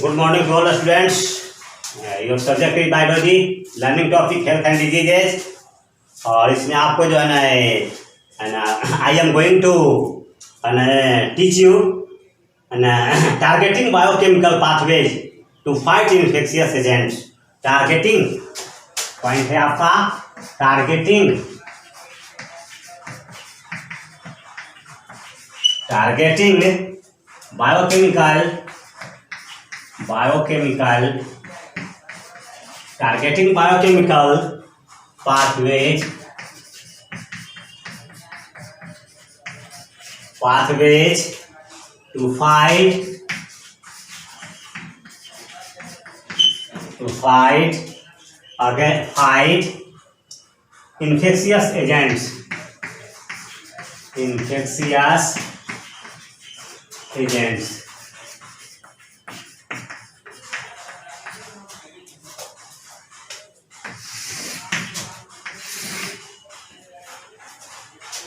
Good morning to all students. Your subject is biology, learning topic health and diseases. और इसमें आपको जो है ना I am going to teach you targeting biochemical pathways to fight infectious agents. Targeting point है आपका, targeting biochemical targeting biochemical pathways to fight infectious agents.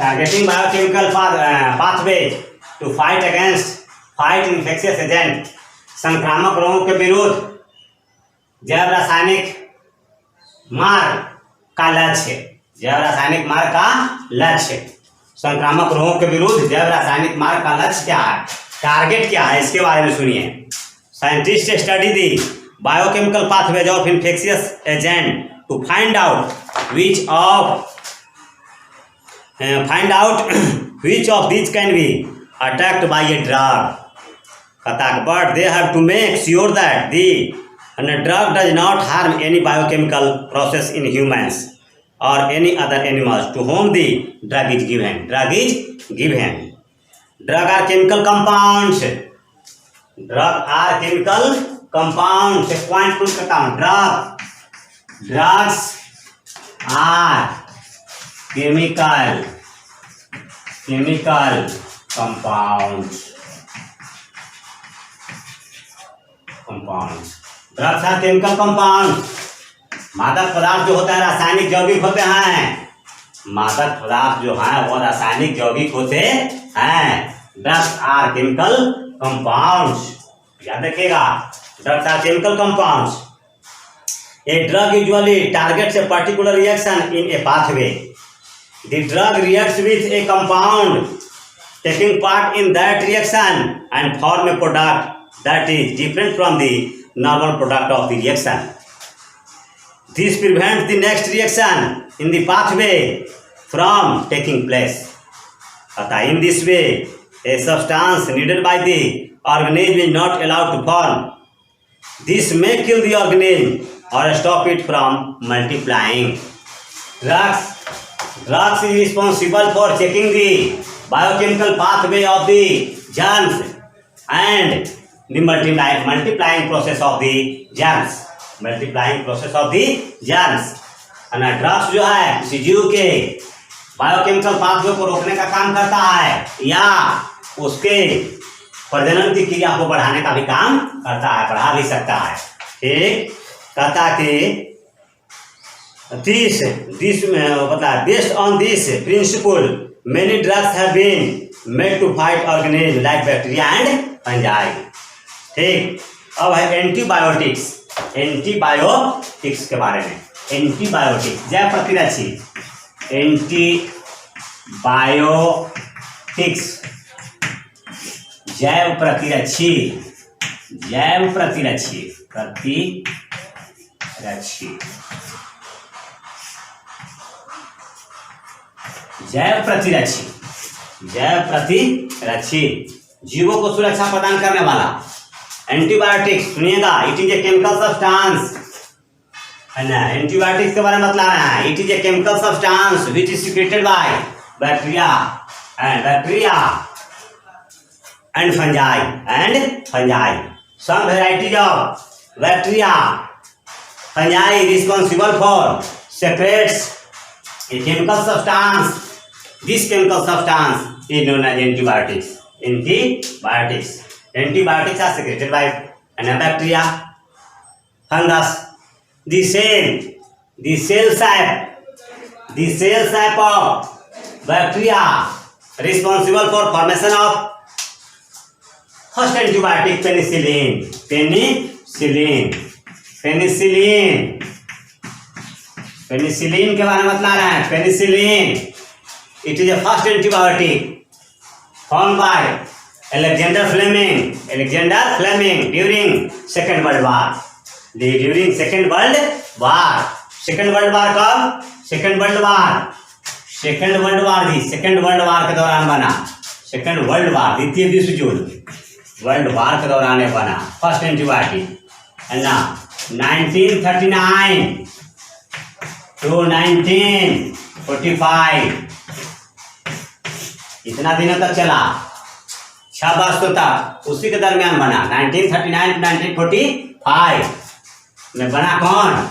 Targeting biochemical pathway to fight infectious agent. संक्रामक रोगों के विरुद्ध जैव रासायनिक मार्ग का लक्ष्य। संक्रामक रोगों के विरुद्ध जैव रासायनिक मार्ग का लक्ष्य क्या है, टारगेट क्या है, इसके बारे में सुनिए। Scientist study the biochemical pathways of infectious agent to find out which of these can be attacked by a drug. But they have to make sure that the drug does not harm any biochemical process in humans or any other animals to whom the drug is given. Drug are chemical compounds. Point proof करता हूँ। Drugs are chemical compounds. Drugs are chemical compound. मादक पदार्थ जो होता है रासायनिक यौगिक होते हैं। मादक पदार्थ जो है वो रासायनिक यौगिक होते हैं। ड्रग्स आर केमिकल कंपाउंड्स, याद रखिएगा। Drugs are chemical compounds. A drug usually targets a particular reaction in a pathway. The drug reacts with a compound taking part in that reaction and form a product that is different from the normal product of the reaction. This prevents the next reaction in the pathway from taking place. In this way, a substance needed by the organism is not allowed to form. This may kill the organism or stop it from multiplying. Drugs is responsible for checking the biochemical pathway of the germs and the multiplying process of the germs. Drugs जो है किसी जीव के biochemical pathway को रोकने का काम करता है या उसके प्रजनन की क्रिया को बढ़ाने का भी काम करता है, बढ़ा भी सकता है। ठीक, कहता कि based on this principle many drugs have been made to fight organisms like bacteria and fungi. ठीक, अब है एंटीबायोटिक्स के बारे में। एंटीबायोटिक्स जैव प्रतिरक्षी। जैव प्रतिरक्षी जीवों को सुरक्षा प्रदान करने वाला। एंटीबायोटिक्स सुनिएगा, it is a chemical substance है ना। एंटीबायोटिक्स के बारे में मतलब है it is a chemical substance which is secreted by bacteria and fungi. Some varieties of bacteria fungi responsible for separates a chemical substance. This chemical substance is known as antibiotics. Antibiotics are secreted by bacteria, fungus. The cell sap of bacteria responsible for formation of first antibiotic penicillin. Penicillin penicillin penicillin के बारे में बतला रहे हैं। Penicillin it is A first antibiotic found by Alexander Fleming during Second World War. During Second World War. Second World War कब? Second World War जी Second World War के दौरान बना। Second World War द्वितीय विश्व युद्ध वर्ल्ड वार के दौरान बना फर्स्ट एंटीबायोटिक है ना। 1939 to 1945 इतना दिनों तक चला, 6 वर्षों तक उसी के दरमियान बना। 1939 to 1945 में बना कौन?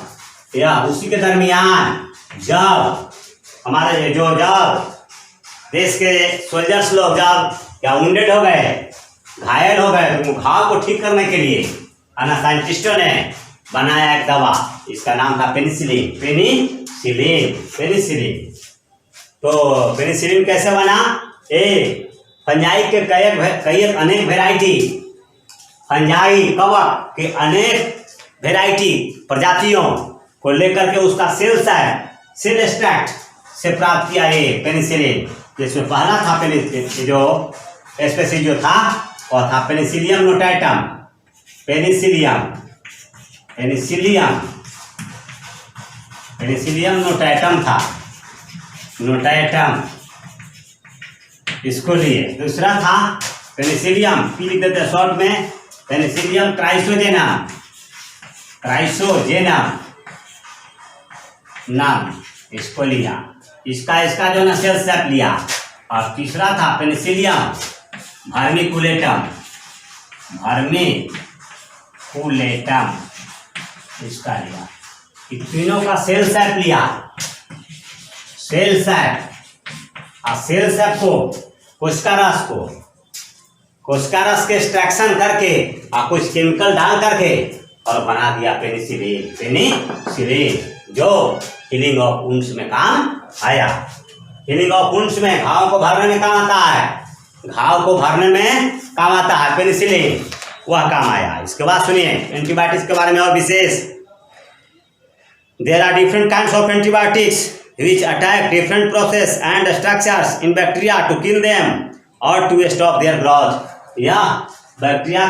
यह उसी के दरमियान जब हमारे जब देश के सोल्जर्स लोग जब या वुंडेड हो गए, घायल हो गए, तो घाव को ठीक करने के लिए साइंटिस्टों ने बनाया एक दवा, इसका नाम था पेनिसिलिन। पेनिसिलिन तो पेनिसिलिन कैसे बना? फंजाई के कई अनेक वेराइटी, फंजाई कवक के अनेक वेराइटी प्रजातियों को लेकर के उसका सेल एक्सट्रैक्ट से प्राप्त किया ये पेनिसिलिन। जिसमें पहला था पेनिसिलिन, जो स्पेसीज जो था वह था पेनिसिलियम नोटाटम। पेनिसिलियम नोटाटम था, नोटाटम इसको लिए। दूसरा था पेनिसिलियम, पी लिख देते शॉर्ट में, पेनिसिलियम क्राइसोजेनम नाम इसको लिया, इसका जो ना सेल सेप लिया। और तीसरा था पेनिसिलियम वर्मिकुलेटम इसका लिया। इन तीनों का सेल सेप लिया, सेल सेप को कोशिका रस के एक्सट्रैक्शन करके और कुछ केमिकल डाल करके और बना दिया पेनिसिलिन जो हीलिंग ऑफ वुंड्स में काम आया। हीलिंग ऑफ वुंड्स में घाव को भरने में काम आता है, पेनिसिलिन वह काम आया। इसके बाद सुनिए एंटीबायोटिक्स के बारे में और विशेष। There are different kinds of antibiotics which attack different process and structures in bacteria to kill them or to stop their growth। यह बैक्टीरिया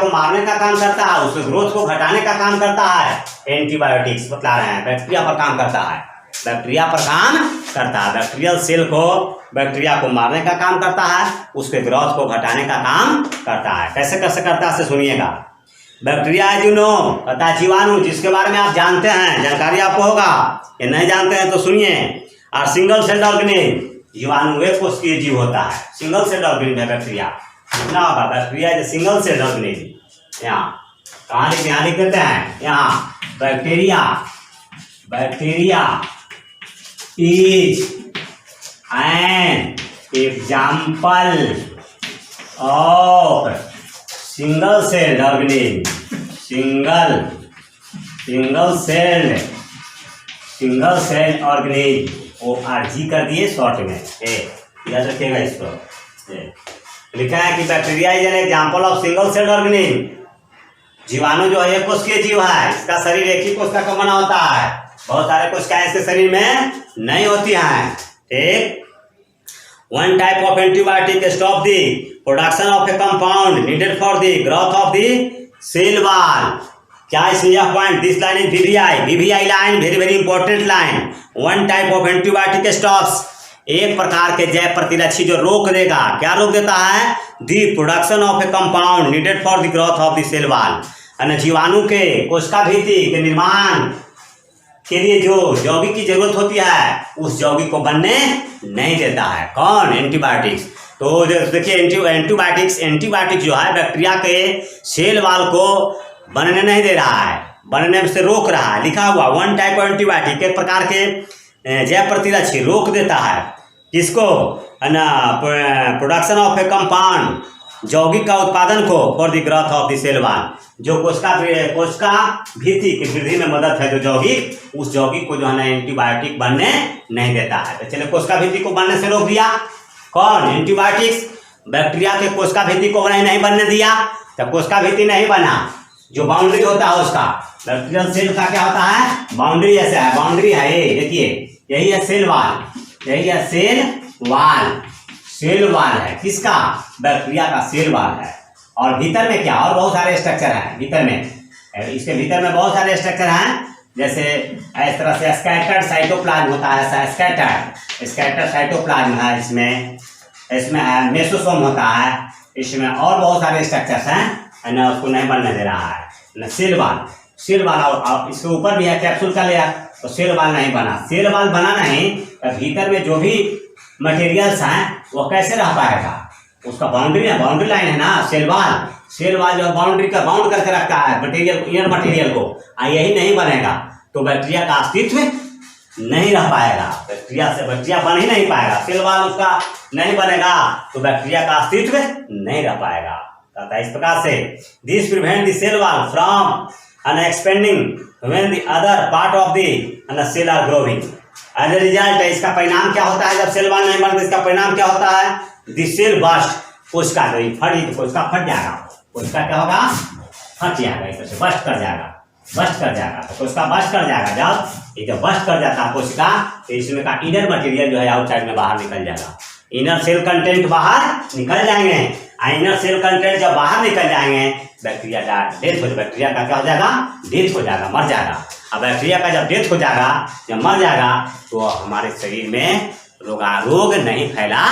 को मारने का काम करता है, उसके ग्रोथ को घटाने का काम करता है। एंटीबायोटिक्स बता रहे हैं बैक्टीरिया पर काम करता है, बैक्टीरियल सेल को बैक्टीरिया को मारने का काम करता है, उसके ग्रोथ को घटाने का काम करता है। कैसे करता है सुनिएगा। बैक्टीरिया पता है जीवाणु, जिसके बारे में आप जानते हैं, जानकारी आपको होगा, ये नहीं जानते हैं तो सुनिए। और सिंगल सेल ऑर्गेनिज्म, जीवाणु एक कोशिकीय जीव होता है, सिंगल सेल ऑर्गेनिज्म है बैक्टीरिया। इतना होगा, bacteria is single cell organism. यहाँ कहाँ लिख देते हैं, यहाँ bacteria is an example of single cell organism. Single cell organism ORG कर दिए शॉर्ट में, याद रखिएगा इसको। लिखा है कि bacteria is an example of single cell organism. जीवाणु जो है एक कोशिकीय जीव है, इसका शरीर एक ही कोशिका का बना होता है, बहुत सारे कोशिकाएं इसके शरीर में नहीं होती हैं। ठीक, one type of antibiotic stop the production of a compound needed for the growth of the cell wall। क्या इसमें यह point, this line is VVI line, very important line. One type of antibiotic stops, एक प्रकार के जैव प्रतिरक्षी जो रोक देगा, क्या रोक देता है? The production of a compound needed for the growth of the cell wall. जीवाणु के कोशिका भित्ति के निर्माण के लिए जो यौगिक की जरूरत होती है, उस यौगिक को बनने नहीं देता है। कौन? एंटीबायोटिक्स। तो देखिए एंटीबायोटिक्स जो है बैक्टीरिया के सेल वॉल को बनने नहीं दे रहा है, बनने से रोक रहा है। लिखा हुआ वन टाइप ऑफ एंटीबायोटिक, एक प्रकार के जैव प्रतिरक्षी रोक देता है किसको? प्रोडक्शन ऑफ ए कंपाउंड, यौगिक का उत्पादन को, for the growth of the cell wall, जो कोशिका भित्ति की वृद्धि में मदद है, जो यौगिक, उस यौगिक को जो है ना एंटीबायोटिक बनने नहीं देता है। तो चलिए कोशिका भित्ति को बनने से रोक दिया, कौन? एंटीबायोटिक्स। बैक्टीरिया के कोशिका भित्ति को नहीं बनने दिया, तो कोशिका भित्ति नहीं बना। जो बाउंड्री होता है उसका, बैक्टीरियल सेल का क्या होता है, बाउंड्री जैसा है, बाउंड्री है ये, देखिए यही है सेल वाल, यही है सेल वाल, सेल वाल है किसका, बैक्टीरिया का सेल वाल है। और भीतर में क्या, और बहुत सारे स्ट्रक्चर हैं भीतर में, इसके भीतर में बहुत सारे स्ट्रक्चर हैं, जैसे इस तरह से स्कैटर्ड साइटोप्लाज्म होता है, स्कैटर्ड साइटोप्लाज्म है, इसमें है मेसोसोम होता है, इसमें और बहुत सारे स्ट्रक्चर्स हैं ना, उसको नहीं बनने दे रहा है ना। सेल वाल और इसके ऊपर भी है कैप्सूल का लेयर, तो सेल वाल नहीं बना, सेल वाल बना नहीं, तो भीतर में जो भी मटेरियल्स हैं वो कैसे रह पाएगा, उसका बाउंड्री है, बाउंड्री लाइन है ना, सेल वाल जो बाउंड्री का बाउंड करके रखता है मटेरियल, इनर मटेरियल को, यही नहीं बनेगा तो बैक्टीरिया का अस्तित्व नहीं रह पाएगा, बैक्टीरिया बन ही नहीं पाएगा, सेल वाल उसका नहीं बनेगा तो बैक्टीरिया का अस्तित्व नहीं रह पाएगा। तो इस प्रकार से this prevent the cell wall from an expanding when the other part of the cell are growing. As a result इसका परिणाम क्या होता है, जब सेल वाल नहीं बनता इसका परिणाम क्या होता है, द सेल बस्ट, कोशिका जो कोशिका फट जाएगा, कोशिका क्या होगा, फट जाएगा, इस तरह से बस्ट कर जाएगा, तो कोशिका बस्ट कर जाएगा। जब बस्ट कर जाता है कोशिका, तो इसमें का इनर मटेरियल जो है आउटसाइड में बाहर निकल जाएगा, इनर सेल कंटेंट बाहर निकल जाएंगे, इनर सेल कंटेंट जब बाहर निकल जाएंगे बैक्टीरिया का डेथ हो, बैक्टीरिया का क्या हो जाएगा, डेथ हो जाएगा, मर जाएगा। अब बैक्टीरिया का जब डेथ हो जाएगा, जब मर जाएगा, तो हमारे शरीर में रोग नहीं फैला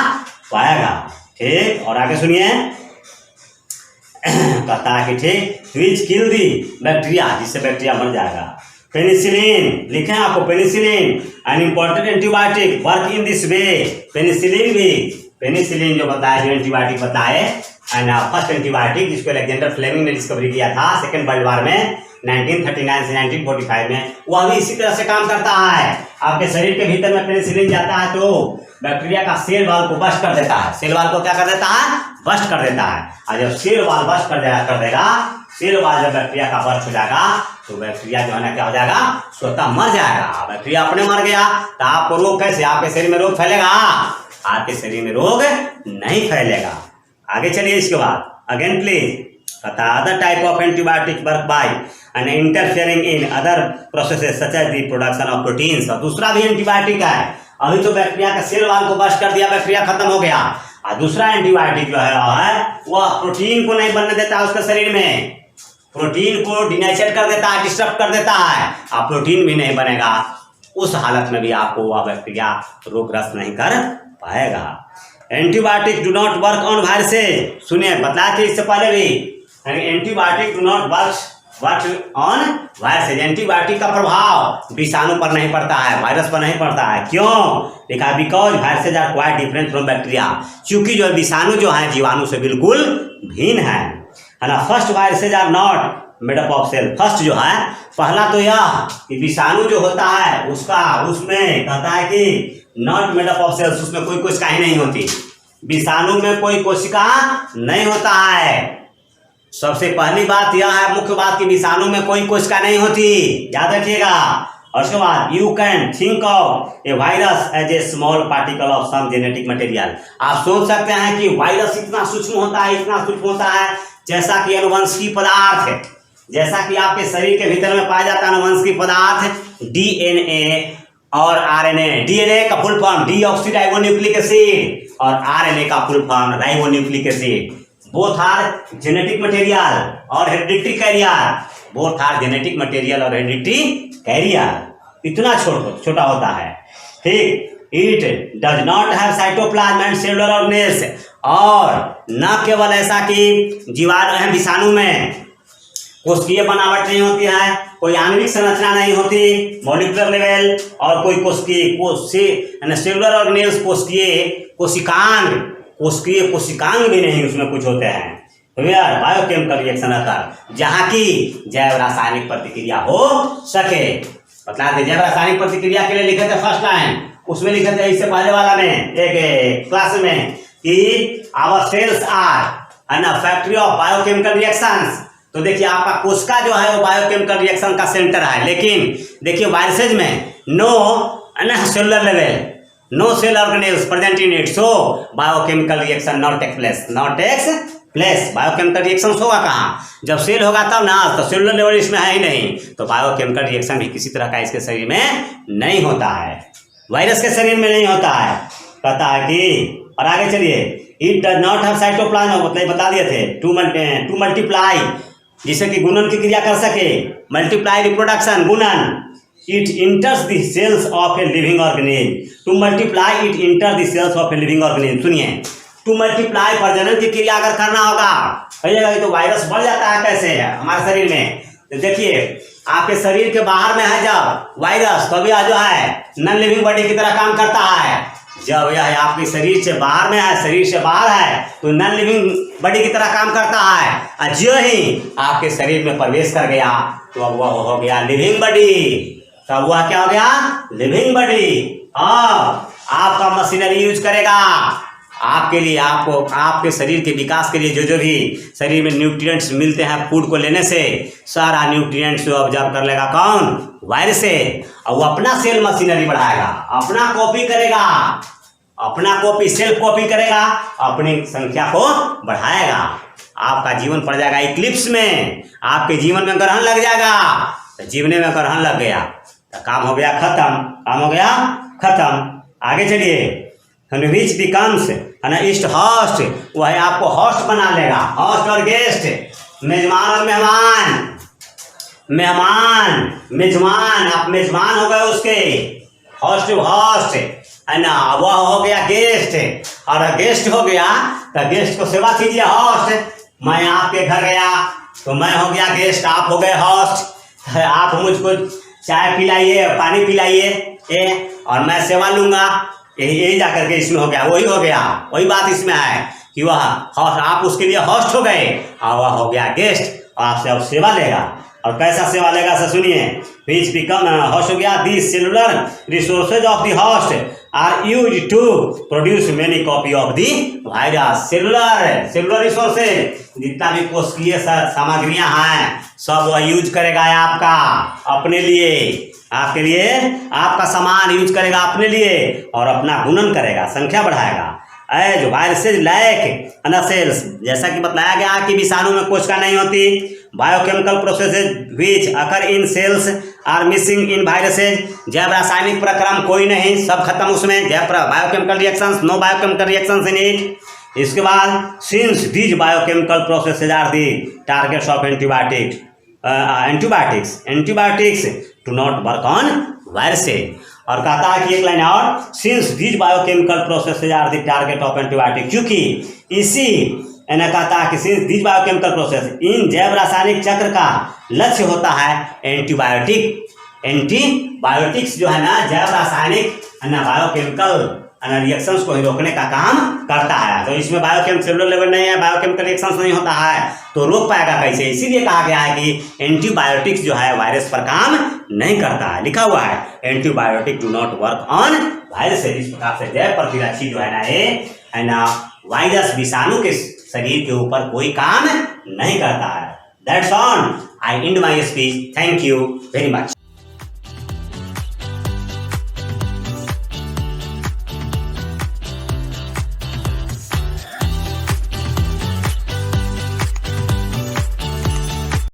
पाएगा। ठीक, और आगे सुनिए, कहता है कि ठीक, विच किल दी बैक्टीरिया, जिससे बैक्टीरिया मर जाएगा। पेनिसिलिन लिखे हैं आपको, penicillin an important antibiotic work in this way. Penicillin जो बताया, जो एंटीबायोटिक बताए, एंड फर्स्ट एंटीबायोटिक जिसको अलेक्जेंडर फ्लेमिंग ने डिस्कवरी किया था सेकेंड वर्ल्ड वॉर में 1939 से 1945 में, वह भी इसी तरह से काम करता है। आपके शरीर के भीतर में पेनिसिलिन जाता है तो बैक्टीरिया का सेल वाल को बस्ट कर देता है, सेल वाल को क्या कर देता है, बस्ट कर देता है। और जब सेल वाल बस्ट कर देगा, सेल वाल जब बैक्टीरिया का बस्ट हो जाएगा, तो बैक्टीरिया जो है ना क्या हो जाएगा, स्वतः मर जाएगा। बैक्टीरिया अपने मर गया तो आपको रोग कैसे, आपके शरीर में रोग फैलेगा, आपके शरीर में रोग नहीं फैलेगा। आगे चलिए, इसके बाद again please, other type of antibiotic work by and interfering in other processes such as the production of proteins. और दूसरा भी एंटीबायोटिक है, अभी तो बैक्टीरिया का सेल वाल को बस्ट कर दिया, बैक्टीरिया खत्म हो गया, और दूसरा एंटीबायोटिक जो है वह प्रोटीन को नहीं बनने देता है, उसके शरीर में प्रोटीन को डिनेचर कर देता है, डिस्टर्ब कर देता है, और प्रोटीन भी नहीं बनेगा। उस हालत में भी आपको वह बैक्टीरिया रोगग्रस्त नहीं कर पाएगा। Antibiotic do not work on viruses, सुनिए बताया थे इससे पहले भी, antibiotic do not work on viruses. Antibiotic का प्रभाव विषाणु पर नहीं पड़ता है, वायरस पर नहीं पड़ता है। क्यों लिखा, because viruses are quite different from bacteria, क्योंकि जो विषाणु जो है जीवाणु से बिल्कुल भिन्न है ना। First viruses are not made up of cell, first जो है, पहला तो यह कि विषाणु जो होता है उसमें कहता है कि not made up of cells, उसमें कोई कोशिका ही नहीं होती, विषाणु में कोई कोशिका नहीं होता है। सबसे पहली बात यह है, मुख्य बात कि विषाणु में कोई कोशिका नहीं होती, याद रखिएगा। और उसके बाद you can think of a virus as a small particle of some genetic material. आप सोच सकते हैं कि वायरस इतना सूक्ष्म होता है, इतना सूक्ष्म होता है, जैसा कि अनुवंशिकी पदार्थ है, जैसा कि आपके शरीर के भीतर में पाया जाता है अनुवंशिकी पदार्थ डीएनए और आरएनए। डीएनए का फुल फॉर्म डीऑक्सीराइबोन्यूक्लिक एसिड और आरएनए का full form ribonucleic acid. Both are genetic material और hereditary carrier, both are genetic material और हेरिडिटरी कैरियर। इतना छोटा होता है, ठीक। It does not have cytoplasm and cellular organelles, और न केवल ऐसा कि जीवाणु विषाणु में कोशिकीय बनावट नहीं होती है, कोई आणविक संरचना नहीं होती मॉलिक्यूलर लेवल, और कोई सेलुलर ऑर्गेनेल्स कोशिकांग भी नहीं उसमें कुछ होते हैं। वेयर बायोकेमिकल रिएक्शन अकर, जहाँ की जैव रासायनिक प्रतिक्रिया हो सके। बता दें, जैव रासायनिक प्रतिक्रिया के लिए लिखे थे फर्स्ट लाइन, उसमें लिखे थे इससे पहले वाला में एक क्लास में कि our cells are an factory of biochemical reactions. तो देखिए आपका कोशिका जो है वो बायोकेमिकल रिएक्शन का सेंटर है, लेकिन देखिए वायरसेज में no cellular level, no cell organelles present in it, so biochemical reaction not take place, not takes place. Biochemical reaction होगा कहाँ? जब सेल होगा तब ना, तो सेलुलर लेवल इसमें है ही नहीं, तो बायोकेमिकल रिएक्शन भी किसी तरह का इसके शरीर में नहीं होता है, वायरस के शरीर में नहीं होता है। कहता है कि, और आगे चलिए, it does not have cytoplasm, मतलब बता दिए थे, टू मल्टीप्लाई, जिससे कि गुणन की क्रिया कर सके, मल्टीप्लाई रिप्रोडक्शन, गुणन। It enters the cells of a living organism, to multiply it enter the cells of a living organism. सुनिए, टू मल्टीप्लाई प्रजनन की क्रिया अगर करना होगा, कहिएगा तो वायरस बढ़ जाता है कैसे है हमारे शरीर में? तो देखिए, आपके शरीर के बाहर में है जब वायरस, तो यह जो है नॉन लिविंग बॉडी की तरह काम करता है। जब यह आपके शरीर से बाहर में है, शरीर से बाहर है, तो नॉन लिविंग बॉडी की तरह काम करता है, और जो ही आपके शरीर में प्रवेश कर गया तो अब वह हो गया लिविंग बॉडी। तब वह क्या हो गया? Living body. हाँ, आपका मशीनरी यूज करेगा आपके लिए, आपको आपके शरीर के विकास के लिए जो भी शरीर में न्यूट्रिएंट्स मिलते हैं फूड को लेने से, सारा न्यूट्रिएंट्स को ऑब्जर्व कर लेगा कौन? वायरस से, और वो अपना सेल मशीनरी बढ़ाएगा, अपना कॉपी करेगा, अपना कॉपी सेल्फ कॉपी करेगा, अपनी संख्या को बढ़ाएगा। आपका जीवन पड़ जाएगा इक्लिप्स में, आपके जीवन में ग्रहण लग जाएगा। तो जीवन में ग्रहण लग गया तो काम हो गया खत्म, काम हो गया खत्म। आगे चलिए, विच बिकम्स ईस्ट होस्ट, वह आपको होस्ट बना लेगा, होस्ट और गेस्ट, मेजबान और मेहमान, मेहमान मेजबान, आप मेजबान हो गए उसके, होस्ट होस्ट है ना, वह हो गया गेस्ट, और गेस्ट हो गया तो गेस्ट को सेवा कीजिए होस्ट। मैं आपके घर गया तो मैं हो गया गेस्ट, आप हो गए होस्ट, आप मुझको चाय पिलाइए, पानी पिलाइए, और मैं सेवा लूँगा, यही जा करके इसमें हो गया, वही हो गया, वही बात इसमें है कि वह होस्ट, आप उसके लिए होस्ट हो गए और वह हो गया गेस्ट, और आपसे अब सेवा लेगा। और कैसा सेवा लेगा से सुनिए, विच बिकम होस्ट हो गया, the cellular resources of the host are use to produce many copy of the virus. Cellular resources, जितना भी कोशिकीय सामग्रियां हैं सब वह यूज करेगा आपका अपने लिए, आपके लिए आपका सामान यूज करेगा अपने लिए, और अपना गुणन करेगा, संख्या बढ़ाएगा। एज वायरसेज लाइक अनसेल्स, जैसा कि बताया गया कि विषाणु में कोशिका नहीं होती, biochemical processes which occur in cells are missing in viruses, जैव रासायनिक प्रक्रम कोई नहीं, सब खत्म उसमें, जैव biochemical reactions, no biochemical reactions in it. इसके बाद since these biochemical processes are the targets of antibiotics to not work on viruses. और कहता है कि एक लाइन और, since these biochemical processes are the target of antibiotic, क्योंकि इसी यानी कहता है कि सिंस दीज बायोकेमिकल प्रोसेस, इन जैव रासायनिक चक्र का लक्ष्य होता है एंटीबायोटिक्स जो है ना, जैव रासायनिक बायोकेमिकल रिएक्शंस को रोकने का काम करता है। तो इसमें बायोकेमिकल सेलुलर लेवल नहीं है, बायोकेमिकल रिएक्शंस नहीं होता है, तो रोक पाएगा कैसे? इसीलिए कहा गया है कि एंटीबायोटिक्स जो है वायरस पर काम नहीं करता है, लिखा हुआ है antibiotic do not work on virus. इस प्रकार से जैव प्रतिरक्षी जो है ना, ये है ना, वायरस विषाणु के शरीर के ऊपर कोई काम नहीं करता है। That's all, I and my speech, thank you very much.